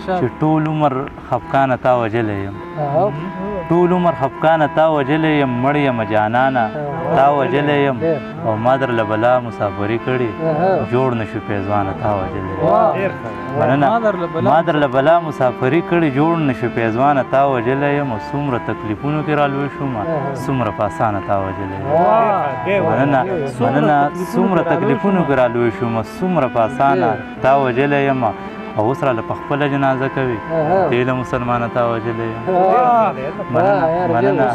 چې ټول عمر خفقانه تا وجلی یم ټول عمر خفقانه تا وجلی یم مړ یم جانانه تا وجلی یم او ما درله بلا مسافري کړې جوړ نه شو پیزوانه تا وجلی یم مننه ما درله بلا مسافري کړې جوړ نه شو پیزوانه تا وجلی یم او څومره تکلیفونو کې رالوی شوم څومره په اسانه تا وجلی یم مننه څومره تکلیفونو کې رالوی شوم څومره په اسانه تا وجلی یم او اوس راله په خپله جنازه کوي دی له مسلمانه تا وجلی یم مننه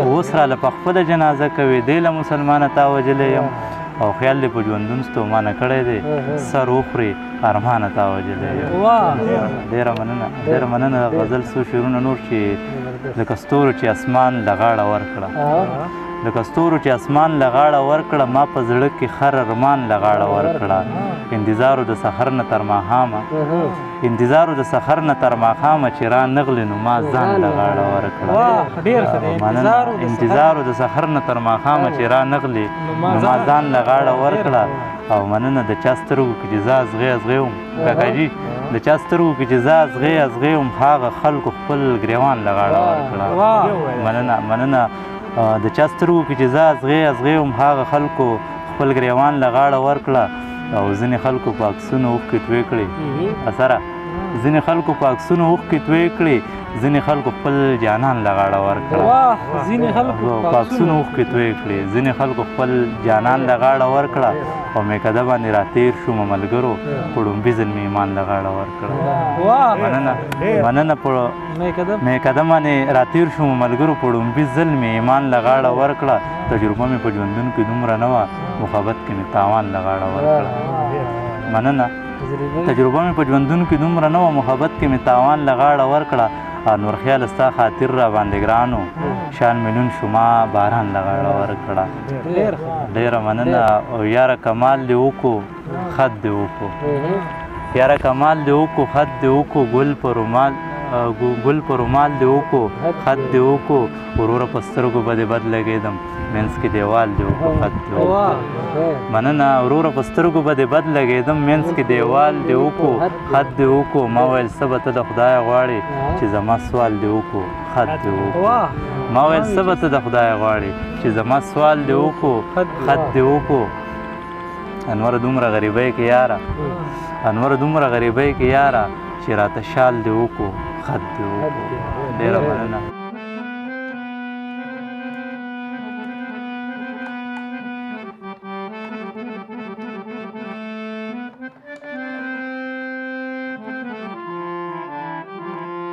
اوس راله په خپله جنازه کوي دی له مسلمانه تا وجلی یم او خیال دی په ژوندون ستومانه کړی دی سر وخوري ارمانه تا وجلی یم ډېره مننه غزل څو شعرونه نور چې لکه ستورو چې اسمان له غاړه ورکړه لکه ستورو چې اسمان له غاړه ورکړه ما په زړه کې خر ارمان له غاړه ورکړه انتظارو د سحر نه تر ماښامه انتظارو د سحر نه تر ماښامه چې را نغلې نو ما ځان له غاړه ورکړه انتظارو د سحر نه تر ماښامه چې را نغلې نو ما ځان له غاړه ورکړه او مننه د چا سترګو کې چې زه ازغې ازغې وم کاکاجي د چا سترګو کې چې زه ازغې ازغې وم هغه خلکو خپل ګریوان له غاړه ورکړه مننه د چا سترګو کې چې زه ازغې ازغې وم هغه خلکو خپل ګریوان له غاړه ورکړه او ځینې خلکو په عکسونو اوښکې توی کړې اثره ځینې خلکو په عکسونو اوښکې توی کړې ځینې خلکو خپل جانان له غاړه ورکړه په عکسونو اوښکې توی کړې ځینې خلکو خپل جانان له غاړه ورکړه او میکده باندې راتېر شوم ملګرو په ډومبي ځل مې ایمان له غاړه ورکړه مننه په میکده باندې راتېر شوم ملګرو په ډومبي ځل مې ایمان له غاړه ورکړه تجربه مې په ژوندون کې دومره نه وه محبت کې مې تاوان له غاړه ورکړه مننه تجربه مې په ژوندون کې دومره نه وه محبت کې مې تاوان له غاړه ورکړه نور خیال ستا خاطر را باندې ګرانو شان ملون شما باران له غاړه ورکړه ډېره مننه او یاره کمال دې وکړو خط دې وکړو یاره کمال دې وکړو خط دې وکړو ګل په رومال دې وکړو خط دې وکړو وروره په سترګو به دې بد لګېدم منځ کې دیوال دې وکړو خط دې وکړو مننه وروره په سترګو به دې بد لګېدم منځ کې دیوال دې وکړو خط دې وکړو ما ویل څه به ته د خدایه غواړې چې زما سوال دې وکړو خط دې وکړو ما ویل څه به ته د خدایه غواړې چې زما سوال دې وکړو خط دې وکړو انوره دومره غریبۍ کې یاره انوره دومره غریبۍ کې یاره چې راته شال دې وکړو خط دې وکړو ډېره مننه